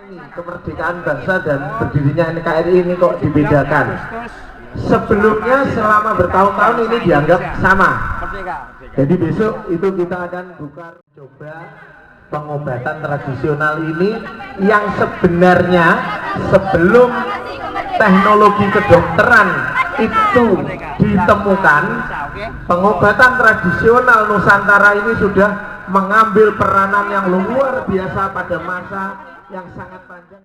Kemerdekaan bangsa dan berdirinya NKRI ini kok dibedakan? Sebelumnya selama bertahun-tahun ini dianggap sama. Jadi besok itu kita akan buka coba pengobatan tradisional ini yang sebenarnya sebelum teknologi kedokteran itu ditemukan, pengobatan tradisional Nusantara ini sudah mengambil peranan yang luar biasa pada masa yang sangat panjang.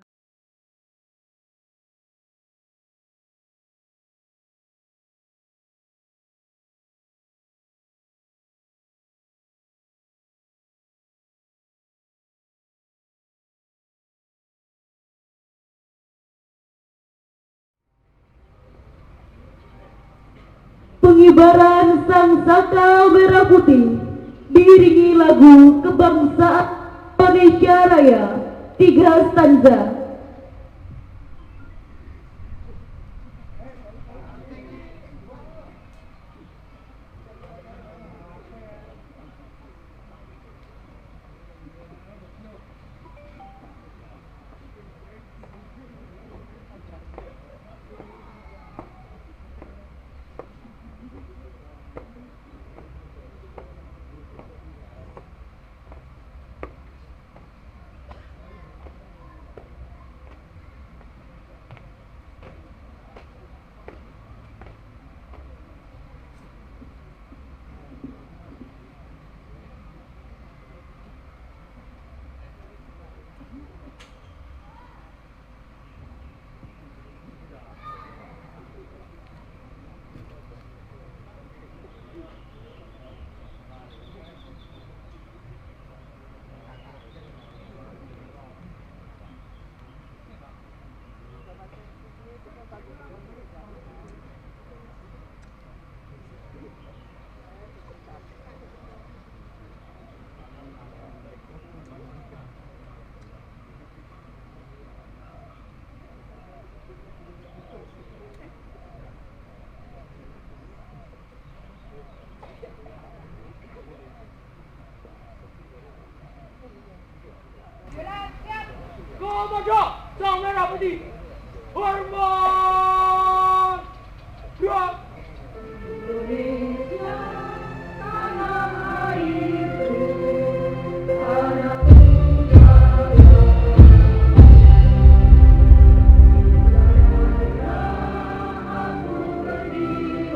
Pengibaran sang saka merah putih diiringi lagu kebangsaan Indonesia Raya 3 stanza. Komodo sang merah putih, hormat, gerak. Indonesia tanah airku, tanah aku berdiri.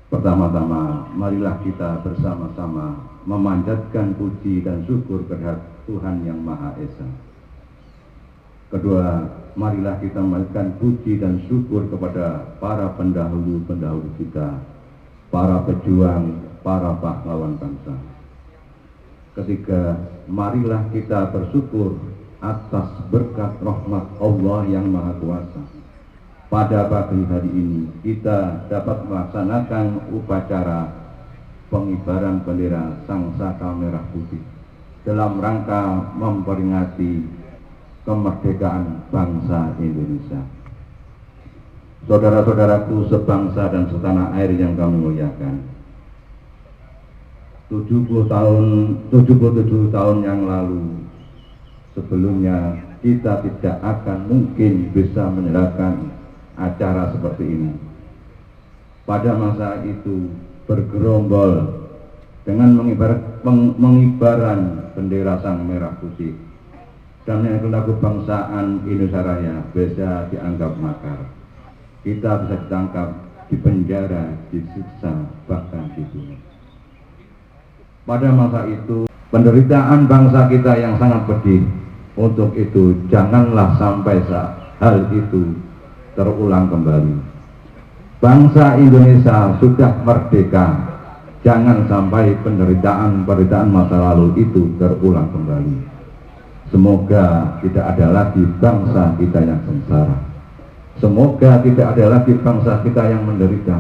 Pertama-tama, marilah kita bersama-sama memanjatkan puji dan syukur kehadirat Tuhan Yang Maha Esa. Kedua, marilah kita memanjatkan puji dan syukur kepada para pendahulu-pendahulu kita, para pejuang, para pahlawan bangsa. Ketiga, marilah kita bersyukur atas berkat rahmat Allah yang Maha Kuasa. Pada pagi hari ini kita dapat melaksanakan upacara pengibaran bendera Sang Saka Merah Putih dalam rangka memperingati kemerdekaan bangsa Indonesia. Saudara-saudaraku sebangsa dan setanah air yang kami muliakan, 77 tahun yang lalu sebelumnya kita tidak akan mungkin bisa menyelenggarakan acara seperti ini. Pada masa itu bergerombol dengan mengibaran bendera Sang Merah Putih dan lagu kebangsaan Indonesia Raya bisa dianggap makar. Kita bisa ditangkap, dipenjara, disiksa, bahkan dibunuh. Pada masa itu penderitaan bangsa kita yang sangat pedih. Untuk itu janganlah sampai hal itu terulang kembali. Bangsa Indonesia sudah merdeka. Jangan sampai penderitaan masa lalu itu terulang kembali. Semoga tidak ada lagi bangsa kita yang sengsara. Semoga tidak ada lagi bangsa kita yang menderita.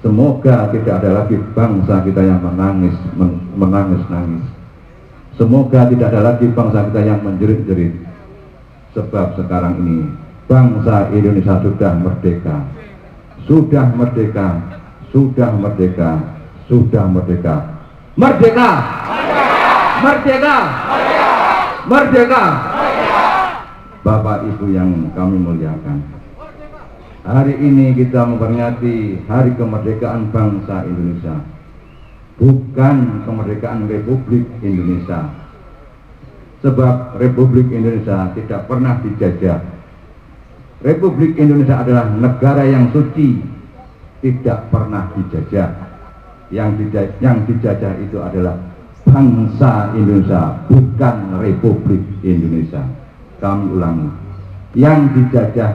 Semoga tidak ada lagi bangsa kita yang menangis-nangis. Semoga tidak ada lagi bangsa kita yang menjerit-jerit. Sebab sekarang ini bangsa Indonesia sudah merdeka. Sudah merdeka. Sudah merdeka. Sudah merdeka. Merdeka! Merdeka! Merdeka! Bapak Ibu yang kami muliakan, hari ini kita memperingati Hari Kemerdekaan Bangsa Indonesia, bukan kemerdekaan Republik Indonesia. Sebab Republik Indonesia tidak pernah dijajah. Republik Indonesia adalah negara yang suci, tidak pernah dijajah. Yang dijajah itu adalah bangsa Indonesia, bukan Republik Indonesia. Kami ulangi, yang dijajah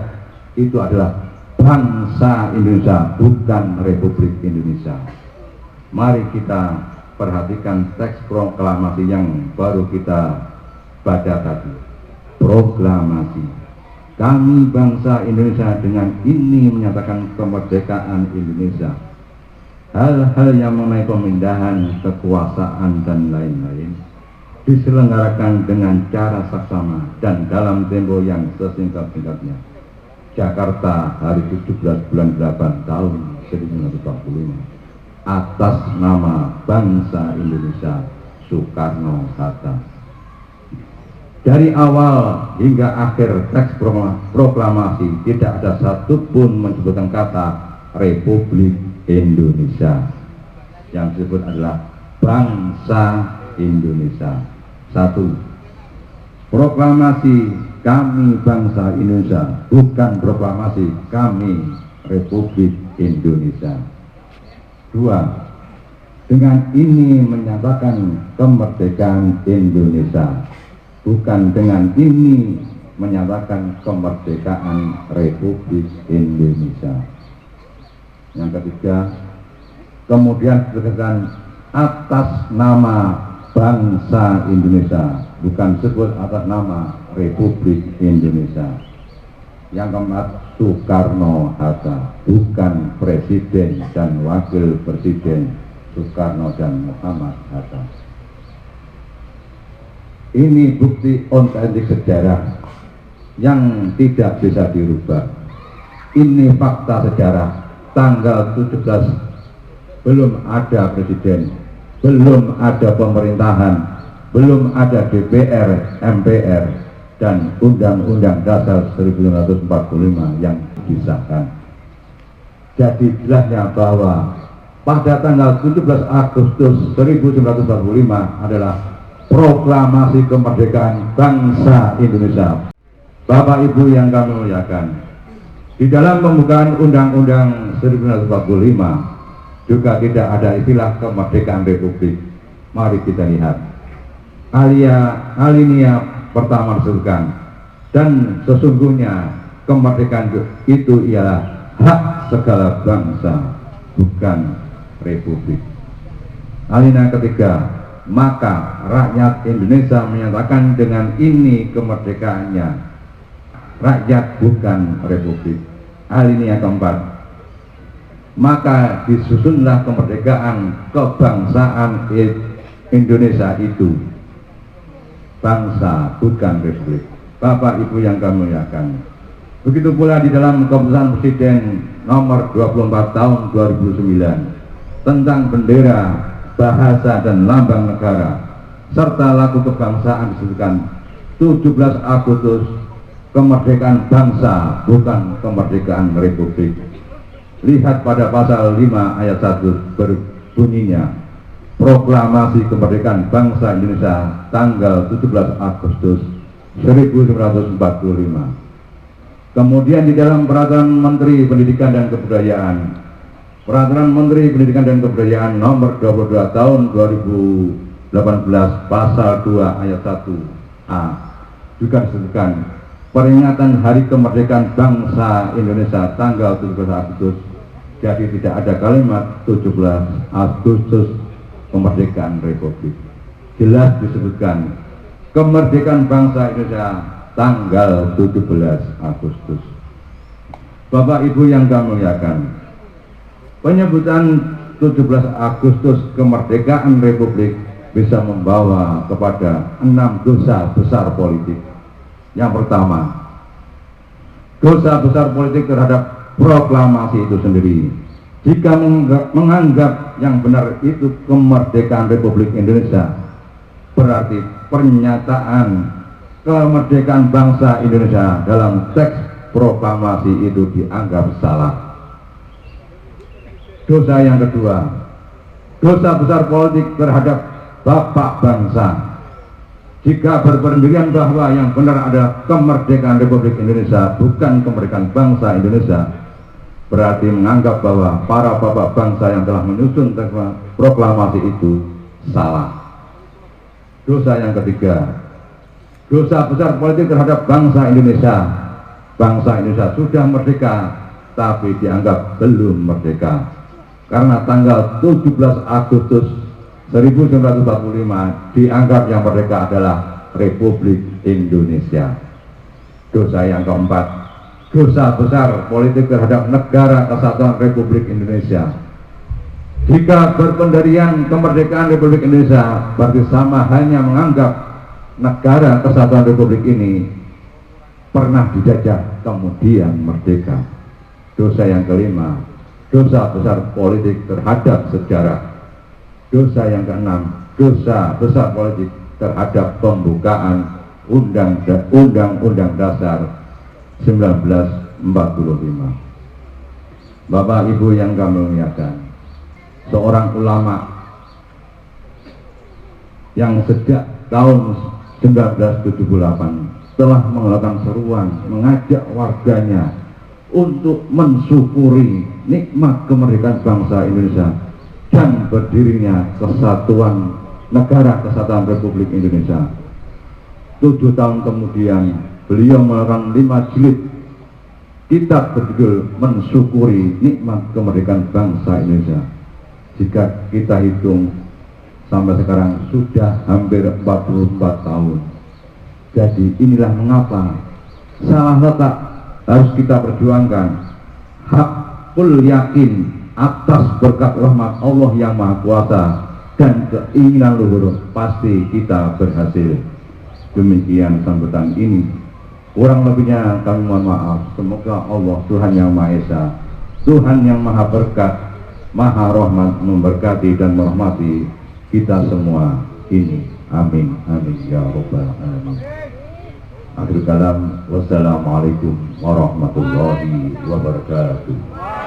itu adalah bangsa Indonesia, bukan Republik Indonesia. Mari kita perhatikan teks proklamasi yang baru kita baca tadi. Proklamasi, kami bangsa Indonesia dengan ini menyatakan kemerdekaan Indonesia. Hal-hal yang mengenai pemindahan kekuasaan dan lain-lain diselenggarakan dengan cara saksama dan dalam tempo yang sesingkat-singkatnya. Jakarta, hari 17 bulan 8 tahun 1945, atas nama bangsa Indonesia, Soekarno-Hatta. Dari awal hingga akhir teks proklamasi tidak ada satupun menyebutkan kata Republik Indonesia. Yang disebut adalah bangsa Indonesia. Satu, proklamasi kami bangsa Indonesia, bukan proklamasi kami Republik Indonesia. Dua, dengan ini menyatakan kemerdekaan Indonesia, bukan dengan ini menyatakan kemerdekaan Republik Indonesia. Yang ketiga, kemudian ditegaskan atas nama bangsa Indonesia, bukan sebut atas nama Republik Indonesia. Yang keempat, Soekarno-Hatta, bukan Presiden dan Wakil Presiden Soekarno dan Muhammad Hatta. Ini bukti otentik sejarah yang tidak bisa dirubah. Ini fakta sejarah. Tanggal 17 belum ada presiden, belum ada pemerintahan, belum ada DPR, MPR, dan Undang-Undang Dasar 1945 yang disahkan. Jadi jelasnya bahwa pada tanggal 17 Agustus 1945 adalah proklamasi kemerdekaan bangsa Indonesia. Bapak Ibu yang kami muliakan, di dalam pembukaan Undang-Undang 1945 juga tidak ada istilah kemerdekaan republik. Mari kita lihat. Alinea pertama disebutkan, dan sesungguhnya kemerdekaan itu ialah hak segala bangsa, bukan republik. Alinea ketiga, maka rakyat Indonesia menyatakan dengan ini kemerdekaannya, rakyat bukan republik. Alinea keempat, maka disusunlah kemerdekaan kebangsaan Indonesia itu, bangsa bukan republik. Bapak Ibu yang kami muliakan, begitu pula di dalam keputusan Presiden nomor 24 tahun 2009 tentang bendera, bahasa dan lambang negara serta lagu kebangsaan disebutkan 17 Agustus kemerdekaan bangsa, bukan kemerdekaan republik. Lihat pada pasal 5 ayat 1 berbunyinya, proklamasi kemerdekaan bangsa Indonesia tanggal 17 Agustus 1945. Kemudian di dalam peraturan Menteri Pendidikan dan Kebudayaan, Peraturan Menteri Pendidikan dan Kebudayaan nomor 22 tahun 2018 pasal 2 ayat 1A juga disebutkan peringatan Hari Kemerdekaan Bangsa Indonesia tanggal 17 Agustus. Jadi tidak ada kalimat 17 Agustus kemerdekaan republik. Jelas disebutkan kemerdekaan bangsa Indonesia tanggal 17 Agustus. Bapak Ibu yang kami muliakan, penyebutan 17 Agustus kemerdekaan republik bisa membawa kepada 6 dosa besar politik. Yang pertama, dosa besar politik terhadap proklamasi itu sendiri. Jika menganggap yang benar itu kemerdekaan Republik Indonesia, berarti pernyataan kemerdekaan bangsa Indonesia dalam teks proklamasi itu dianggap salah. Dosa yang kedua, dosa besar politik terhadap bapak bangsa. Jika berpendirian bahwa yang benar adalah kemerdekaan Republik Indonesia, bukan kemerdekaan bangsa Indonesia, berarti menganggap bahwa para bapak bangsa yang telah menyusun teks proklamasi itu salah. Dosa yang ketiga, dosa besar politik terhadap bangsa Indonesia. Bangsa Indonesia sudah merdeka, tapi dianggap belum merdeka. Karena tanggal 17 Agustus 1945 dianggap yang merdeka adalah Republik Indonesia. Dosa yang keempat, dosa besar politik terhadap Negara Kesatuan Republik Indonesia. Jika berpendirian kemerdekaan Republik Indonesia, berarti sama hanya menganggap Negara Kesatuan Republik ini pernah dijajah kemudian merdeka. Dosa yang kelima, dosa besar politik terhadap sejarah. Dosa yang keenam, dosa besar politik terhadap pembukaan Undang-Undang Dasar 1945. Bapak Ibu yang kami muliakan, seorang ulama yang sejak tahun 1978 telah melakukan seruan mengajak warganya untuk mensyukuri nikmat kemerdekaan bangsa Indonesia dan berdirinya kesatuan Negara Kesatuan Republik Indonesia. 7 tahun kemudian beliau melakukan 5 jilid kitab berjudul Mensyukuri Nikmat Kemerdekaan Bangsa Indonesia. Jika kita hitung sampai sekarang sudah hampir 44 tahun. Jadi inilah mengapa salah letak harus kita perjuangkan. Hakul yakin atas berkat rahmat Allah yang Maha Kuasa dan keinginan luhur pasti kita berhasil. Demikian sambutan ini. Kurang lebihnya kami mohon maaf. Semoga Allah Tuhan yang Maha Esa, Tuhan yang Maha Berkat, Maha Rahmat memberkati dan merahmati kita semua ini. Amin. Amin ya Rabbal Alamin. Akhir kalam, wassalamualaikum warahmatullahi wabarakatuh.